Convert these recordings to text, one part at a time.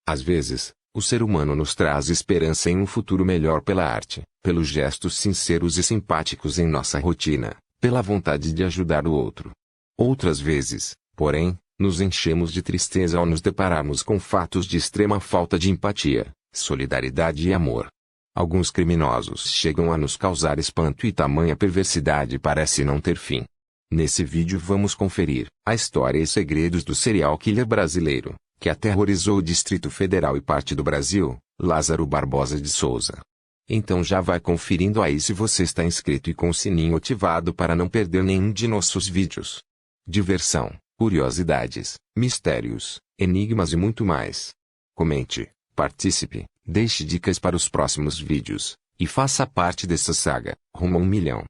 Às vezes, o ser humano nos traz esperança em um futuro melhor pela arte, pelos gestos sinceros e simpáticos em nossa rotina, pela vontade de ajudar o outro. Outras vezes, porém, nos enchemos de tristeza ao nos depararmos com fatos de extrema falta de empatia, solidariedade e amor. Alguns criminosos chegam a nos causar espanto e tamanha perversidade parece não ter fim. Nesse vídeo vamos conferir a história e segredos do serial killer brasileiro, que aterrorizou o Distrito Federal e parte do Brasil, Lázaro Barbosa de Souza. Então já vai conferindo aí se você está inscrito e com o sininho ativado para não perder nenhum de nossos vídeos. Diversão, curiosidades, mistérios, enigmas e muito mais. Comente, participe, deixe dicas para os próximos vídeos, e faça parte dessa saga, rumo a 1 milhão.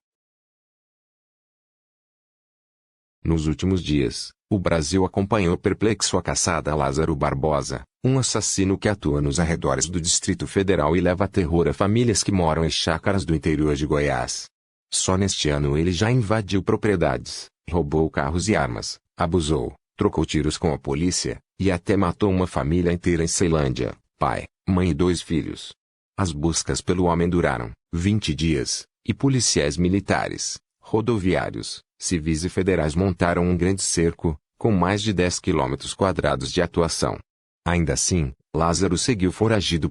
Nos últimos dias, o Brasil acompanhou perplexo a caçada a Lázaro Barbosa, um assassino que atua nos arredores do Distrito Federal e leva terror a famílias que moram em chácaras do interior de Goiás. Só neste ano ele já invadiu propriedades, roubou carros e armas, abusou, trocou tiros com a polícia, e até matou uma família inteira em Ceilândia, pai, mãe e 2 filhos. As buscas pelo homem duraram 20 dias, e policiais militares, rodoviários, civis e federais montaram um grande cerco, com mais de 10 km² de atuação. Ainda assim, Lázaro seguiu foragido.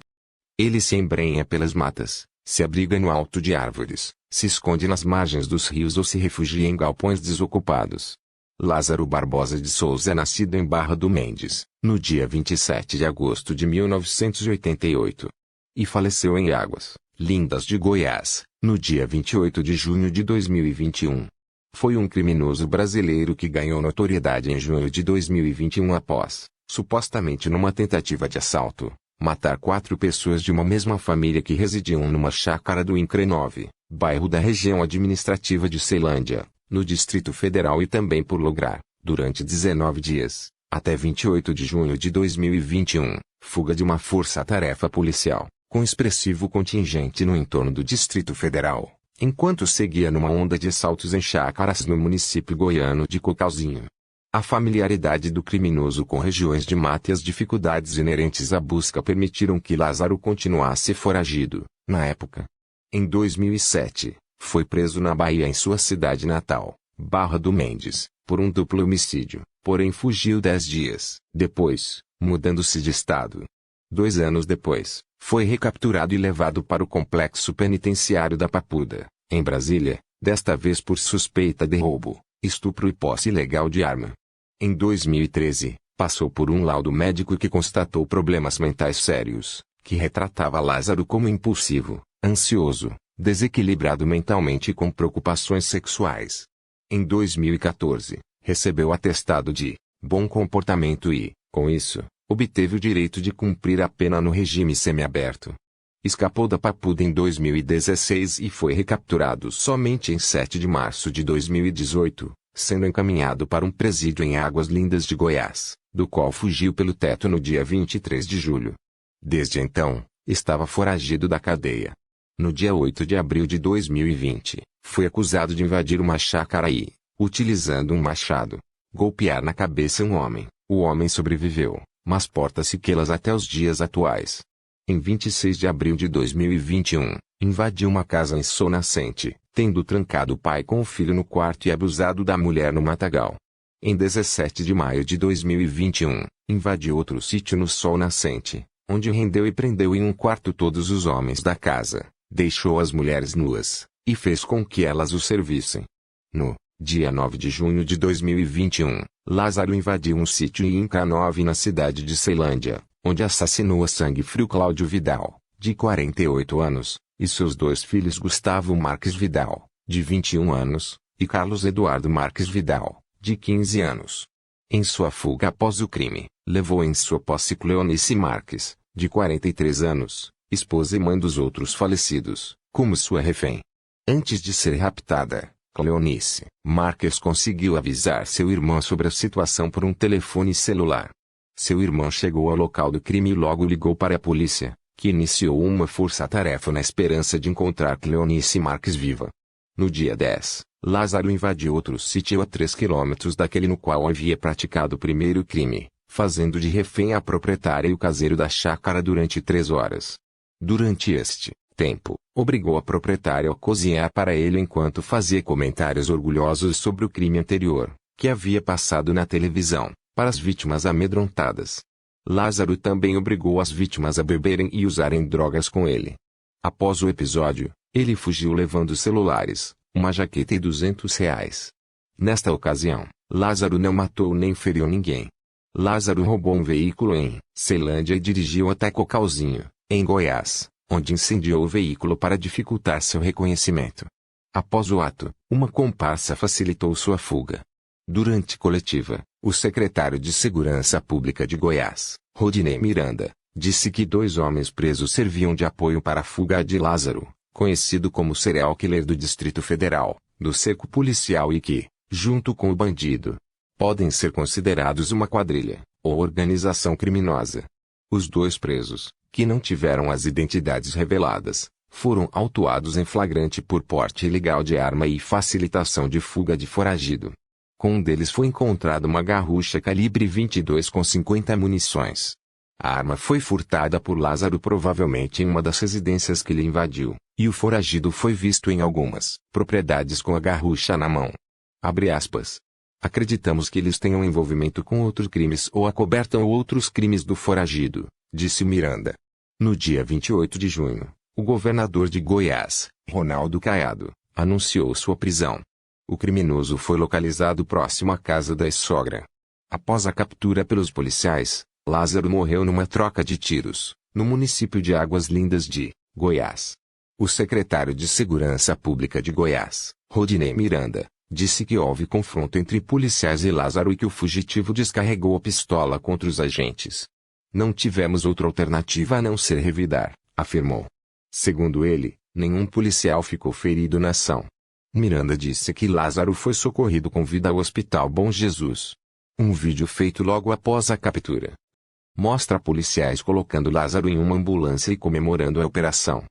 Ele se embrenha pelas matas, se abriga no alto de árvores, se esconde nas margens dos rios ou se refugia em galpões desocupados. Lázaro Barbosa de Souza é nascido em Barra do Mendes, no dia 27 de agosto de 1988. E faleceu em Águas Lindas de Goiás, no dia 28 de junho de 2021. Foi um criminoso brasileiro que ganhou notoriedade em junho de 2021 após, supostamente numa tentativa de assalto, matar 4 pessoas de uma mesma família que residiam numa chácara do INCRA 9, bairro da região administrativa de Ceilândia, no Distrito Federal e também por lograr, durante 19 dias, até 28 de junho de 2021, fuga de uma força-tarefa policial, com expressivo contingente no entorno do Distrito Federal, enquanto seguia numa onda de assaltos em chácaras no município goiano de Cocalzinho. A familiaridade do criminoso com regiões de mata e as dificuldades inerentes à busca permitiram que Lázaro continuasse foragido, na época. Em 2007, foi preso na Bahia em sua cidade natal, Barra do Mendes, por um duplo homicídio, porém fugiu 10 dias depois, mudando-se de estado. 2 anos depois, foi recapturado e levado para o complexo penitenciário da Papuda, em Brasília, desta vez por suspeita de roubo, estupro e posse ilegal de arma. Em 2013, passou por um laudo médico que constatou problemas mentais sérios, que retratava Lázaro como impulsivo, ansioso, desequilibrado mentalmente e com preocupações sexuais. Em 2014, recebeu atestado de bom comportamento e, com isso, obteve o direito de cumprir a pena no regime semiaberto. Escapou da Papuda em 2016 e foi recapturado somente em 7 de março de 2018, sendo encaminhado para um presídio em Águas Lindas de Goiás, do qual fugiu pelo teto no dia 23 de julho. Desde então, estava foragido da cadeia. No dia 8 de abril de 2020, foi acusado de invadir uma chácara e, utilizando um machado, golpear na cabeça um homem. O homem sobreviveu, mas porta sequelas até os dias atuais. Em 26 de abril de 2021, invadiu uma casa em Sol Nascente, tendo trancado o pai com o filho no quarto e abusado da mulher no matagal. Em 17 de maio de 2021, invadiu outro sítio no Sol Nascente, onde rendeu e prendeu em um quarto todos os homens da casa, deixou as mulheres nuas, e fez com que elas o servissem. No dia 9 de junho de 2021, Lázaro invadiu um sítio em INCRA 9 na cidade de Ceilândia, onde assassinou a sangue frio Cláudio Vidal, de 48 anos, e seus 2 filhos Gustavo Marques Vidal, de 21 anos, e Carlos Eduardo Marques Vidal, de 15 anos. Em sua fuga após o crime, levou em sua posse Cleonice Marques, de 43 anos, esposa e mãe dos outros falecidos, como sua refém. Antes de ser raptada, Cleonice Marques conseguiu avisar seu irmão sobre a situação por um telefone celular. Seu irmão chegou ao local do crime e logo ligou para a polícia, que iniciou uma força-tarefa na esperança de encontrar Cleonice Marques viva. No dia 10, Lázaro invadiu outro sítio a 3 km daquele no qual havia praticado o primeiro crime, fazendo de refém a proprietária e o caseiro da chácara durante 3 horas. Durante este tempo, obrigou a proprietária a cozinhar para ele enquanto fazia comentários orgulhosos sobre o crime anterior, que havia passado na televisão, para as vítimas amedrontadas. Lázaro também obrigou as vítimas a beberem e usarem drogas com ele. Após o episódio, ele fugiu levando celulares, uma jaqueta e R$ 200. Nesta ocasião, Lázaro não matou nem feriu ninguém. Lázaro roubou um veículo em Ceilândia e dirigiu até Cocalzinho, em Goiás, onde incendiou o veículo para dificultar seu reconhecimento. Após o ato, uma comparsa facilitou sua fuga. Durante coletiva, o secretário de Segurança Pública de Goiás, Rodinei Miranda, disse que 2 homens presos serviam de apoio para a fuga de Lázaro, conhecido como serial killer do Distrito Federal, do cerco policial e que, junto com o bandido, podem ser considerados uma quadrilha, ou organização criminosa. Os 2 presos, que não tiveram as identidades reveladas, foram autuados em flagrante por porte ilegal de arma e facilitação de fuga de foragido. Com um deles foi encontrada uma garrucha calibre 22 com 50 munições. A arma foi furtada por Lázaro provavelmente em uma das residências que ele invadiu, e o foragido foi visto em algumas propriedades com a garrucha na mão. Abre aspas. Acreditamos que eles tenham envolvimento com outros crimes ou acobertam outros crimes do foragido, disse Miranda. No dia 28 de junho, o governador de Goiás, Ronaldo Caiado, anunciou sua prisão. O criminoso foi localizado próximo à casa da sogra. Após a captura pelos policiais, Lázaro morreu numa troca de tiros, no município de Águas Lindas de Goiás. O secretário de Segurança Pública de Goiás, Rodinei Miranda, disse que houve confronto entre policiais e Lázaro e que o fugitivo descarregou a pistola contra os agentes. Não tivemos outra alternativa a não ser revidar, afirmou. Segundo ele, nenhum policial ficou ferido na ação. Miranda disse que Lázaro foi socorrido com vida ao Hospital Bom Jesus. Um vídeo feito logo após a captura mostra policiais colocando Lázaro em uma ambulância e comemorando a operação.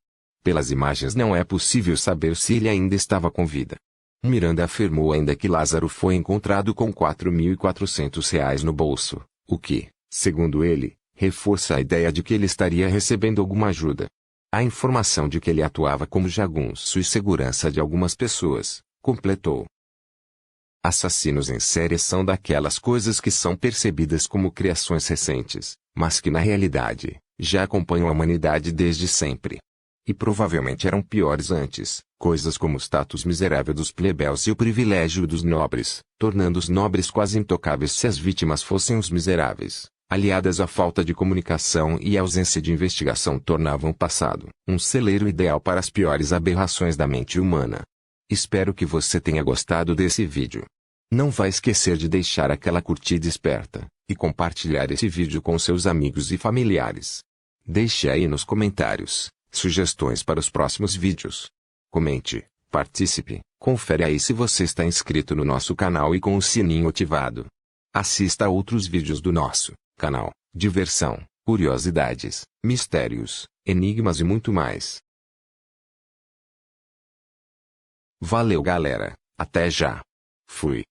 Pelas imagens não é possível saber se ele ainda estava com vida. Miranda afirmou ainda que Lázaro foi encontrado com R$ 4.400 no bolso, o que, segundo ele, reforça a ideia de que ele estaria recebendo alguma ajuda. A informação de que ele atuava como jagunço e segurança de algumas pessoas, completou. Assassinos em série são daquelas coisas que são percebidas como criações recentes, mas que na realidade, já acompanham a humanidade desde sempre. E provavelmente eram piores antes, coisas como o status miserável dos plebeus e o privilégio dos nobres, tornando os nobres quase intocáveis se as vítimas fossem os miseráveis, aliadas à falta de comunicação e à ausência de investigação tornavam o passado um celeiro ideal para as piores aberrações da mente humana. Espero que você tenha gostado desse vídeo. Não vai esquecer de deixar aquela curtida esperta, e compartilhar esse vídeo com seus amigos e familiares. Deixe aí nos comentários sugestões para os próximos vídeos. Comente, participe, confere aí se você está inscrito no nosso canal e com o sininho ativado. Assista a outros vídeos do nosso canal, diversão, curiosidades, mistérios, enigmas e muito mais. Valeu galera, até já. Fui.